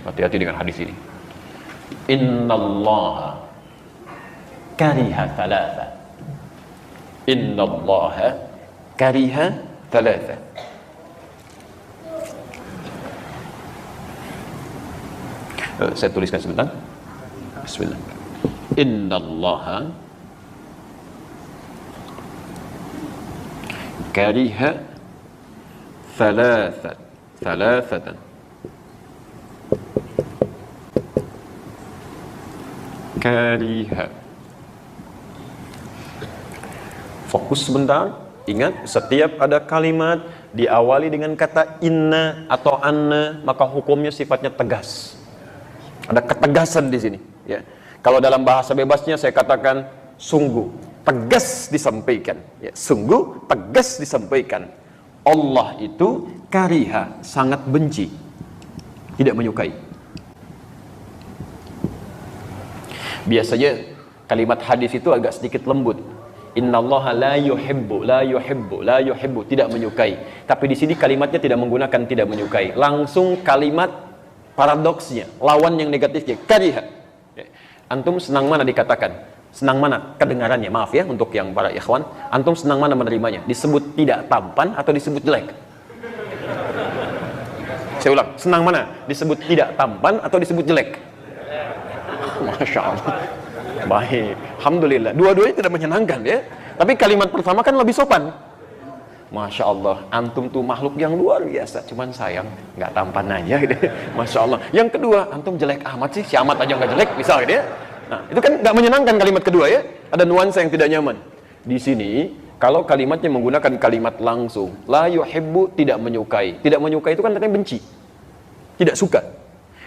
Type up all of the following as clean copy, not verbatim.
Hati-hati dengan hadis ini. Innallaha kariha thalatha. Innallaha kariha thalatha. Saya tuliskan sebentar. Bismillah. Innallaha kariha thalathatan. Kariha. Fokus sebentar. Ingat, setiap ada kalimat diawali dengan kata inna atau anna, maka hukumnya sifatnya tegas. Ada ketegasan di sini. Ya. Kalau dalam bahasa bebasnya saya katakan sungguh tegas disampaikan. Ya. Sungguh tegas disampaikan. Allah itu kariha, sangat benci, tidak menyukai. Biasanya kalimat hadis itu agak sedikit lembut. Innallaha la yuhibbu, tidak menyukai. Tapi di sini kalimatnya tidak menggunakan tidak menyukai. Langsung kalimat paradoksnya, lawan yang negatifnya, kariha. Antum senang mana dikatakan? Senang mana kedengarannya? Maaf ya untuk yang para ikhwan. Antum senang mana menerimanya? Disebut tidak tampan atau disebut jelek? Saya ulang, senang mana? Disebut tidak tampan atau disebut jelek? Masya Allah. Baik, alhamdulillah. Dua-duanya tidak menyenangkan ya. Tapi kalimat pertama kan lebih sopan. Masya Allah, antum tuh makhluk yang luar biasa. Cuman sayang, nggak tampan aja gitu. Masya Allah. Yang kedua, antum jelek amat sih. Si amat aja nggak jelek, misal gitu ya. Nah, itu kan nggak menyenangkan kalimat kedua ya. Ada nuansa yang tidak nyaman. Di sini, kalau kalimatnya menggunakan kalimat langsung, la yuhibbu, tidak menyukai. Tidak menyukai itu kan artinya benci. Tidak suka.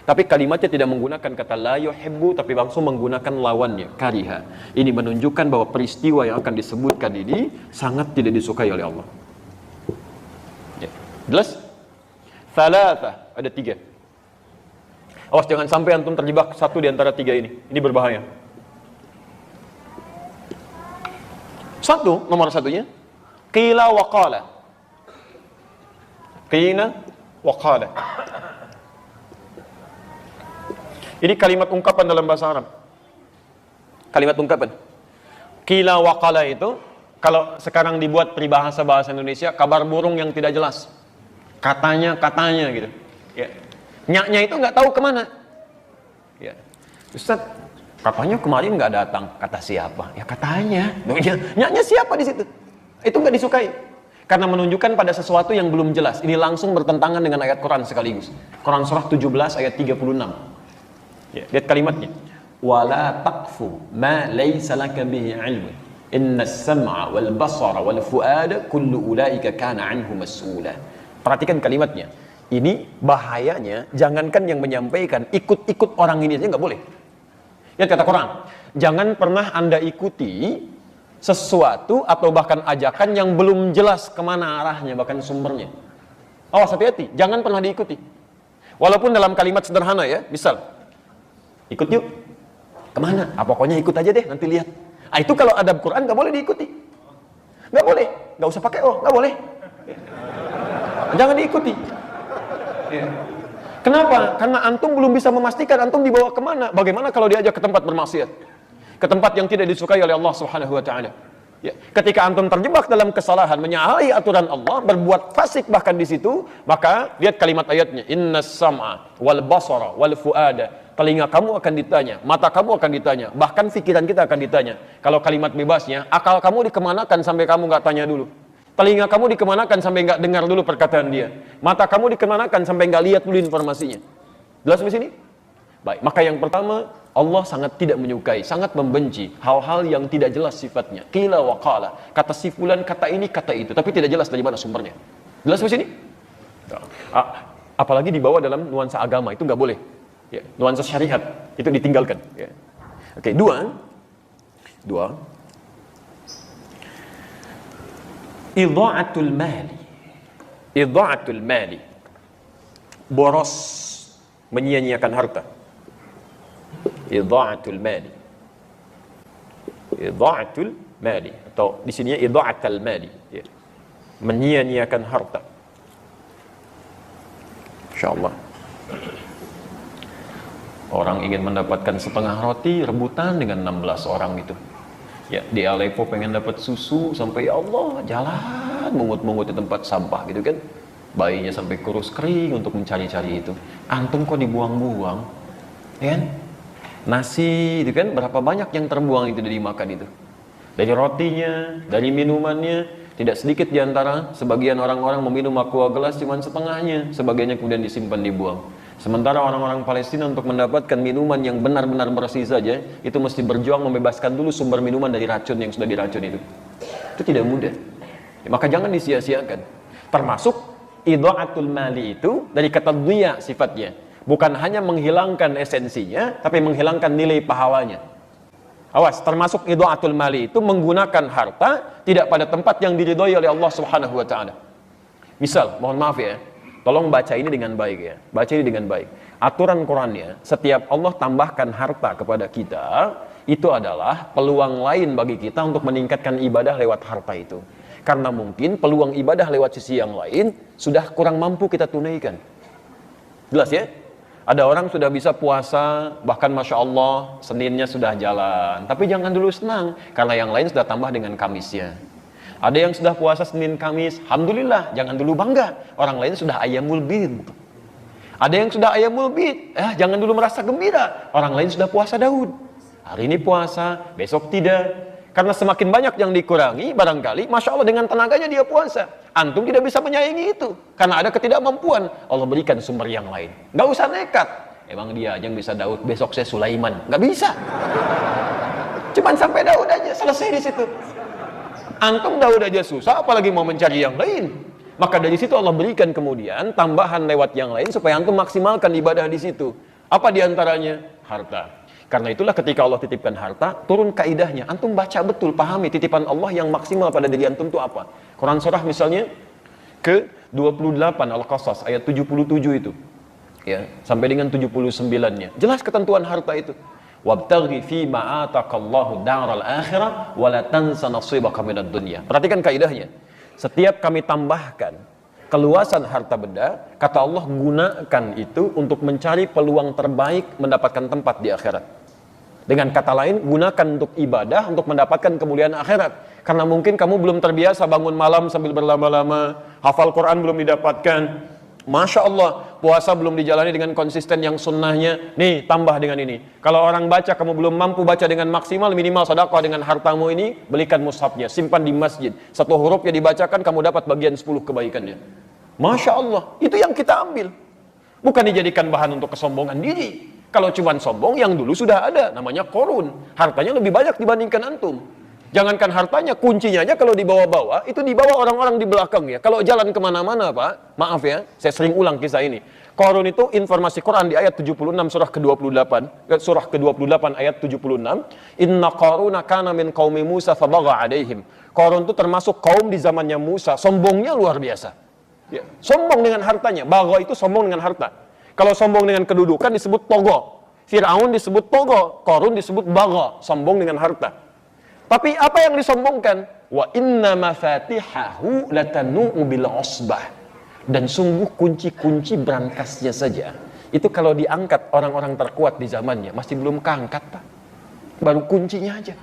Tapi kalimatnya tidak menggunakan kata la yuhibbu, tapi langsung menggunakan lawannya, kariha. Ini menunjukkan bahwa peristiwa yang akan disebutkan ini sangat tidak disukai oleh Allah. Ya. Jelas? Thalatha, ada 3. Awas jangan sampai antum terjebak satu di antara 3 ini. Ini berbahaya. Nomor satunya, qila wa qala. Qila wa qala. Ini kalimat ungkapan dalam bahasa Arab. Kalimat ungkapan. Qila wa qala itu, kalau sekarang dibuat peribahasa bahasa Indonesia, kabar burung yang tidak jelas. Katanya gitu. Ya. Nyaknya itu nggak tahu kemana. Ya. Ustaz, katanya kemarin nggak datang. Kata siapa? Ya katanya. Nyaknya siapa di situ? Itu nggak disukai. Karena menunjukkan pada sesuatu yang belum jelas. Ini langsung bertentangan dengan ayat Quran sekaligus. Quran surah 17 ayat 36. Ya, lihat kalimatnya. Wala taqfu ma laysa laka bihi 'ilmun. Innas sam'a wal basara wal fuada kullu ulaika kana 'anhu mas'ula. Perhatikan kalimatnya. Ini bahayanya, jangankan yang menyampaikan, ikut-ikut orang ini aja nggak boleh. Lihat kata Quran. Jangan pernah Anda ikuti sesuatu atau bahkan ajakan yang belum jelas kemana arahnya, bahkan sumbernya. Awas, hati-hati, jangan pernah diikuti. Walaupun dalam kalimat sederhana ya, misal, ikut yuk. Kemana? Pokoknya ikut aja deh, nanti lihat. Itu kalau adab Quran nggak boleh diikuti. Nggak boleh. Nggak usah pakai nggak boleh. Jangan diikuti. Ya. Kenapa? Karena antum belum bisa memastikan antum dibawa kemana. Bagaimana kalau diajak ke tempat bermaksiat? Ke tempat yang tidak disukai oleh Allah Subhanahu wa ta'ala. Ya. Ketika antum terjebak dalam kesalahan, menyalahi aturan Allah, berbuat fasik bahkan di situ, maka lihat kalimat ayatnya, innas sam'a wal basara wal fuada. Telinga kamu akan ditanya, mata kamu akan ditanya, bahkan pikiran kita akan ditanya. Kalau kalimat bebasnya, akal kamu dikemanakan sampai kamu nggak tanya dulu. Telinga kamu dikemanakan sampai nggak dengar dulu perkataan dia. Mata kamu dikemanakan sampai nggak lihat dulu informasinya. Jelas di sini? Baik, maka yang pertama, Allah sangat tidak menyukai, sangat membenci hal-hal yang tidak jelas sifatnya. Qila wa qala, kata si fulan, kata ini, kata itu, tapi tidak jelas dari mana sumbernya. Jelas di sini? Apalagi dibawa dalam nuansa agama, itu nggak boleh. Ya, nuansa syariat itu ditinggalkan. Ya. Oke, dua. Idha'atul mali. Boros, menyia-nyiakan harta. Idha'atul mali atau di sini idha'atul mali, ya. Menyia-nyiakan harta. Insyaallah. Orang ingin mendapatkan setengah roti, rebutan dengan 16 orang itu. Ya, di Aleppo pengen dapat susu sampai ya Allah jalan mungut-mungut di tempat sampah gitu kan. Bayinya sampai kurus kering untuk mencari-cari itu. Antum kok dibuang-buang? Ya kan? Nasi itu kan berapa banyak yang terbuang itu dimakan itu. Dari rotinya, dari minumannya, tidak sedikit diantara sebagian orang-orang meminum aqua gelas cuma setengahnya, sebagiannya kemudian disimpan dibuang. Sementara orang-orang Palestina untuk mendapatkan minuman yang benar-benar bersih saja, itu mesti berjuang membebaskan dulu sumber minuman dari racun yang sudah diracun itu. Itu tidak mudah. Ya, maka jangan disia-siakan. Termasuk idha'atul mali itu dari kata dhiya sifatnya. Bukan hanya menghilangkan esensinya, tapi menghilangkan nilai pahalanya. Awas, termasuk idha'atul mali itu menggunakan harta tidak pada tempat yang diridhoi oleh Allah Subhanahu wa taala. Misal, mohon maaf ya, tolong baca ini dengan baik ya. Baca ini dengan baik. Aturan Qurannya, setiap Allah tambahkan harta kepada kita, itu adalah peluang lain bagi kita untuk meningkatkan ibadah lewat harta itu. Karena mungkin peluang ibadah lewat sisi yang lain sudah kurang mampu kita tunaikan. Jelas ya? Ada orang sudah bisa puasa, bahkan Masya Allah, Seninnya sudah jalan. Tapi jangan dulu senang, karena yang lain sudah tambah dengan Kamisnya. Ada yang sudah puasa Senin Kamis, Alhamdulillah, jangan dulu bangga. Orang lain sudah Ayyamul Bid. Ada yang sudah Ayyamul Bid, jangan dulu merasa gembira. Orang lain sudah puasa Daud. Hari ini puasa, besok tidak. Karena semakin banyak yang dikurangi, barangkali, Masya Allah dengan tenaganya dia puasa. Antum tidak bisa menyaingi itu. Karena ada ketidakmampuan, Allah berikan sumber yang lain. Gak usah nekat. Emang dia aja yang bisa Daud, besok saya Sulaiman. Gak bisa. Cuman sampai Daud aja, selesai di situ. Antum Daud aja susah, apalagi mau mencari yang lain. Maka dari situ Allah berikan kemudian tambahan lewat yang lain supaya antum maksimalkan ibadah di situ. Apa diantaranya? Harta. Karena itulah ketika Allah titipkan harta, turun kaidahnya. Antum baca betul, pahami titipan Allah yang maksimal pada diri antum itu apa. Quran surah misalnya ke 28 Al-Qasas ayat 77 itu. Ya, sampai dengan 79-nya. Jelas ketentuan harta itu. Wabtaghi fi ma ataqallahu daral akhirah wa la tansa nasibaka minad dunya. Perhatikan kaidahnya. Setiap kami tambahkan keluasan harta benda, kata Allah gunakan itu untuk mencari peluang terbaik mendapatkan tempat di akhirat. Dengan kata lain, gunakan untuk ibadah untuk mendapatkan kemuliaan akhirat. Karena mungkin kamu belum terbiasa bangun malam sambil berlama-lama, hafal Quran belum didapatkan. Masya Allah, puasa belum dijalani dengan konsisten yang sunnahnya. Nih, tambah dengan ini. Kalau orang baca, kamu belum mampu baca dengan maksimal, minimal sedekah dengan hartamu ini, belikan mushafnya, simpan di masjid. Satu hurufnya dibacakan, kamu dapat bagian 10 kebaikannya. Masya Allah, itu yang kita ambil. Bukan dijadikan bahan untuk kesombongan diri. Kalau cuma sombong, yang dulu sudah ada, namanya korun. Hartanya lebih banyak dibandingkan antum. Jangankan hartanya, kuncinya aja kalau dibawa-bawa, itu dibawa orang-orang di belakang ya. Kalau jalan kemana-mana Pak, maaf ya, saya sering ulang kisah ini. Korun itu informasi Quran di ayat 76 surah ke-28, surah ke-28 ayat 76. Inna qaruna kana min qaumi Musa fabagha alaihim. Korun itu termasuk kaum di zamannya Musa, sombongnya luar biasa. Ya, sombong dengan hartanya, bagha itu sombong dengan harta. Kalau sombong dengan kedudukan disebut togo. Fir'aun disebut togo. Korun disebut bagha. Sombong dengan harta. Tapi apa yang disombongkan? Wa inna mafatihahu latanu'u bil usbah. Dan sungguh kunci-kunci berangkasnya saja. Itu kalau diangkat orang-orang terkuat di zamannya. Masih belum keangkat Pak. Baru kuncinya aja.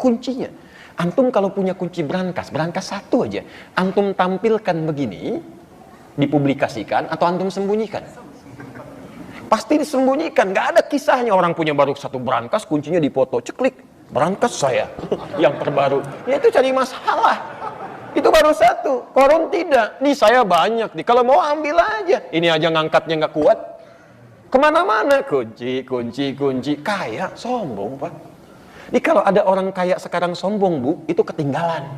Kuncinya. Antum kalau punya kunci berangkas satu aja. Antum tampilkan begini. Dipublikasikan atau antum sembunyikan. Pasti disembunyikan, nggak ada kisahnya orang punya baru satu berangkas, kuncinya dipoto, ceklik, berangkas saya, yang terbaru. Ya itu cari masalah. Itu baru satu, korun tidak. Nih saya banyak nih, kalau mau ambil aja. Ini aja ngangkatnya nggak kuat. Kemana-mana, kunci, kaya, sombong Pak. Ini kalau ada orang kaya sekarang sombong Bu, itu ketinggalan.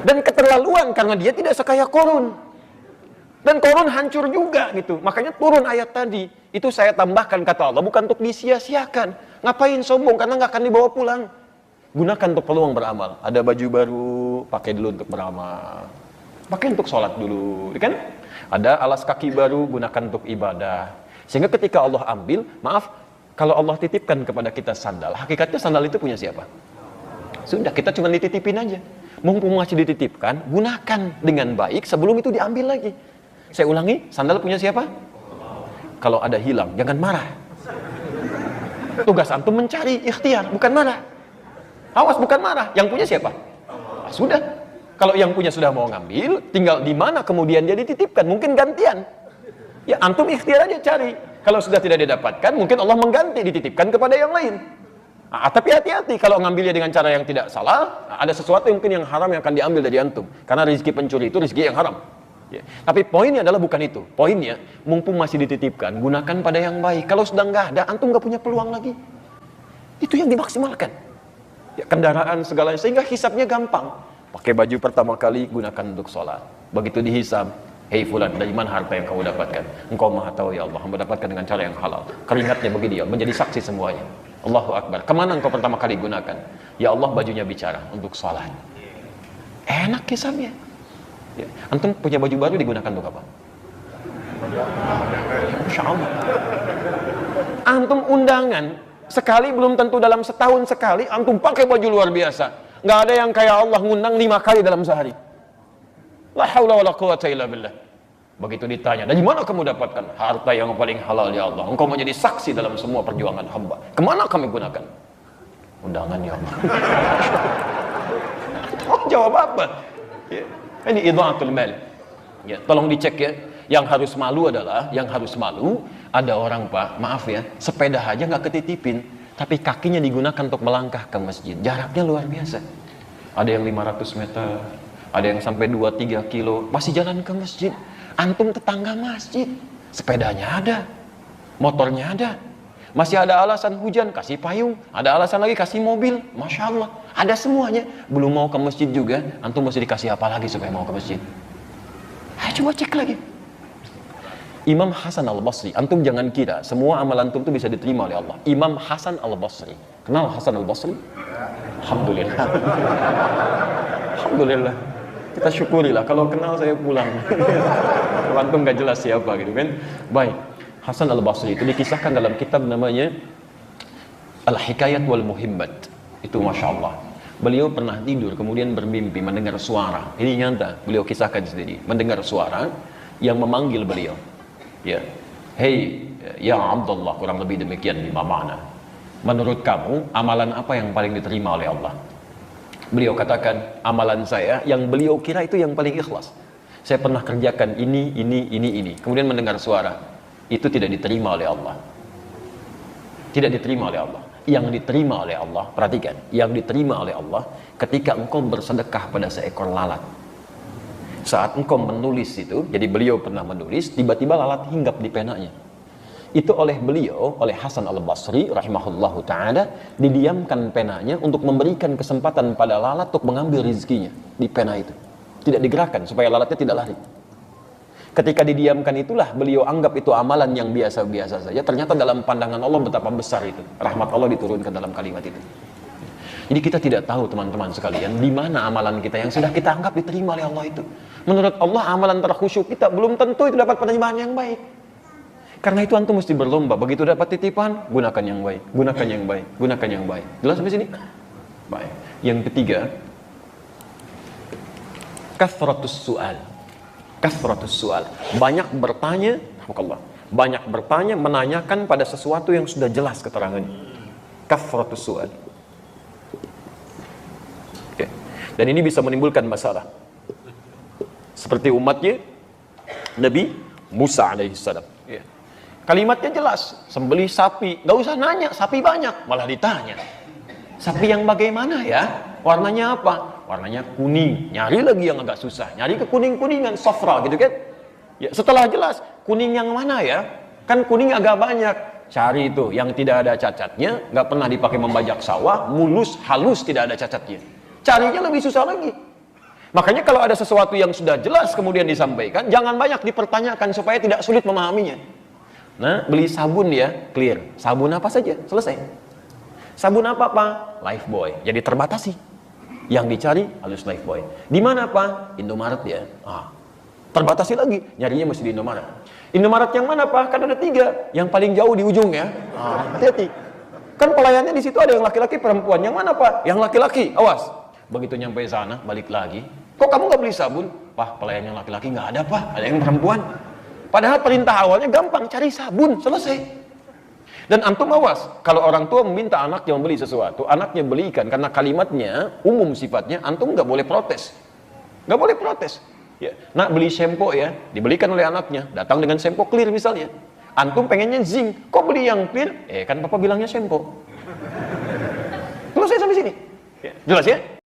Dan keterlaluan karena dia tidak sekaya korun. Dan korun hancur juga gitu. Makanya turun ayat tadi. Itu saya tambahkan kata Allah. Bukan untuk disia-siakan. Ngapain sombong? Karena nggak akan dibawa pulang. Gunakan untuk peluang beramal. Ada baju baru, pakai dulu untuk beramal. Pakai untuk sholat dulu. Kan? Ada alas kaki baru, gunakan untuk ibadah. Sehingga ketika Allah ambil, maaf, kalau Allah titipkan kepada kita sandal. Hakikatnya sandal itu punya siapa? Sudah, kita cuma dititipin aja. Mumpung masih dititipkan, gunakan dengan baik sebelum itu diambil lagi. Saya ulangi, sandal punya siapa? kalau ada hilang, jangan marah. Tugas antum mencari, ikhtiar, bukan marah. Awas, bukan marah. Yang punya siapa? Ah, sudah. Kalau yang punya sudah mau ngambil, tinggal di mana kemudian dia dititipkan. Mungkin gantian. Ya, antum ikhtiar aja cari. Kalau sudah tidak didapatkan, mungkin Allah mengganti, dititipkan kepada yang lain. Tapi hati-hati kalau ngambilnya dengan cara yang tidak salah, ada sesuatu yang mungkin yang haram yang akan diambil dari antum. Karena rezeki pencuri itu rezeki yang haram. Ya. Tapi poinnya adalah bukan itu. Poinnya, mumpung masih dititipkan, gunakan pada yang baik. Kalau sudah nggak ada, antum nggak punya peluang lagi. Itu yang dimaksimalkan. Ya, kendaraan segalanya, sehingga hisabnya gampang. Pakai baju pertama kali, gunakan untuk sholat. Begitu dihisab, hei fulan, dari mana harta yang kamu dapatkan? Engkau maha tahu ya Allah, hamba dapatkan dengan cara yang halal. Keringatnya bagi dia, menjadi saksi semuanya. Allahu Akbar. Kemana engkau pertama kali gunakan? Ya Allah, bajunya bicara untuk sholat. Enak hisabnya. Ya. Antum punya baju baru digunakan untuk apa? Masya Allah. Antum undangan sekali belum tentu dalam setahun sekali antum pakai baju luar biasa. Nggak ada yang kayak Allah ngundang 5 kali dalam sehari. La haula wala quwata illa billah. Begitu ditanya, dari mana kamu dapatkan harta yang paling halal ya Allah? Engkau menjadi saksi dalam semua perjuangan hamba. Kemana kami gunakan? Undangan ya Allah. Oh, jawab apa? Ya. Ini idha'atul mal. Ya, tolong dicek ya. Yang harus malu adalah, ada orang Pak, maaf ya, sepeda aja nggak ketitipin, tapi kakinya digunakan untuk melangkah ke masjid. Jaraknya luar biasa. Ada yang 500 meter, ada yang sampai 2-3 kilo, masih jalan ke masjid. Antum tetangga masjid, sepedanya ada, motornya ada. Masih ada alasan hujan, kasih payung. Ada alasan lagi, kasih mobil. Masya Allah, ada semuanya. Belum mau ke masjid juga, antum mesti dikasih apa lagi supaya mau ke masjid? Ayo coba cek lagi. Imam Hasan al-Basri, antum jangan kira semua amal antum itu bisa diterima oleh Allah. Imam Hasan al-Basri, kenal Hasan al-Basri? Alhamdulillah. Alhamdulillah. Kita syukurilah, kalau kenal saya pulang. Kalau antum gak jelas siapa gitu kan. Baik, Hasan al-Basri itu dikisahkan dalam kitab namanya Al-Hikayat wal Muhimmat. Itu Masya Allah. Beliau pernah tidur kemudian bermimpi mendengar suara. Ini nyata, beliau kisahkan sendiri. Mendengar suara yang memanggil beliau. Ya, hei ya Abdullah, kurang lebih demikian lima makna. Menurut kamu amalan apa yang paling diterima oleh Allah? Beliau katakan amalan saya yang beliau kira itu yang paling ikhlas. Saya pernah kerjakan ini. Kemudian mendengar suara itu tidak diterima oleh Allah. Tidak diterima oleh Allah. Yang diterima oleh Allah, perhatikan, yang diterima oleh Allah ketika engkau bersedekah pada seekor lalat. Saat engkau menulis itu, jadi beliau pernah menulis, tiba-tiba lalat hinggap di penanya. Itu oleh beliau, oleh Hasan al-Basri rahimahullahu ta'ala, didiamkan penanya untuk memberikan kesempatan pada lalat untuk mengambil rezekinya di pena itu. Tidak digerakkan supaya lalatnya tidak lari. Ketika didiamkan itulah beliau anggap itu amalan yang biasa-biasa saja. Ternyata dalam pandangan Allah betapa besar itu. Rahmat Allah diturunkan dalam kalimat itu. Jadi kita tidak tahu teman-teman sekalian di mana amalan kita yang sudah kita anggap diterima oleh Allah itu. Menurut Allah amalan terkhusyuk kita belum tentu itu dapat penerimaan yang baik. Karena itu antum mesti berlomba. Begitu dapat titipan, gunakan yang baik, gunakan yang baik, gunakan yang baik. Jelas sampai sini? Baik. Yang ketiga, kathratus su'al. Kathratus su'al. Banyak bertanya, banyak bertanya, menanyakan pada sesuatu yang sudah jelas keterangannya. Kathratus su'al. Dan ini bisa menimbulkan masalah. Seperti umatnya Nabi Musa alaihissalam. Ya. Kalimatnya jelas, sembelih sapi, gak usah nanya, sapi banyak, malah ditanya. Sapi yang bagaimana ya? Warnanya apa? Warnanya kuning. Nyari lagi yang agak susah. Nyari ke kuning-kuningan, safra gitu kan? Ya, setelah jelas, kuning yang mana ya? Kan kuning agak banyak. Cari itu yang tidak ada cacatnya, gak pernah dipakai membajak sawah, mulus, halus, tidak ada cacatnya. Carinya lebih susah lagi. Makanya kalau ada sesuatu yang sudah jelas kemudian disampaikan, jangan banyak dipertanyakan supaya tidak sulit memahaminya. Nah, beli sabun ya, clear. Sabun apa saja, selesai. Sabun apa? Lifebuoy. Jadi terbatasi. Yang dicari halus Lifebuoy. Di mana Pak? Indomaret ya. Terbatasi lagi. Nyarinya mesti di Indomaret. Indomaret yang mana Pak? Kan ada 3. Yang paling jauh di ujung ya. Hati-hati. Kan pelayannya di situ ada yang laki-laki, perempuan. Yang mana Pak? Yang laki-laki. Awas. Begitu nyampe sana, balik lagi. Kok kamu nggak beli sabun? Pak, pelayan yang laki-laki nggak ada Pak. Ada yang perempuan. Padahal perintah awalnya gampang, cari sabun, selesai. Dan antum awas, kalau orang tua meminta anaknya membeli sesuatu, anaknya belikan karena kalimatnya umum sifatnya, antum nggak boleh protes. Nggak boleh protes. Ya, nak beli shampoo ya, dibelikan oleh anaknya, datang dengan shampoo clear misalnya. Antum pengennya zinc, kok beli yang clear? Kan papa bilangnya shampoo. Selesai sampai sini. Ya, jelas ya?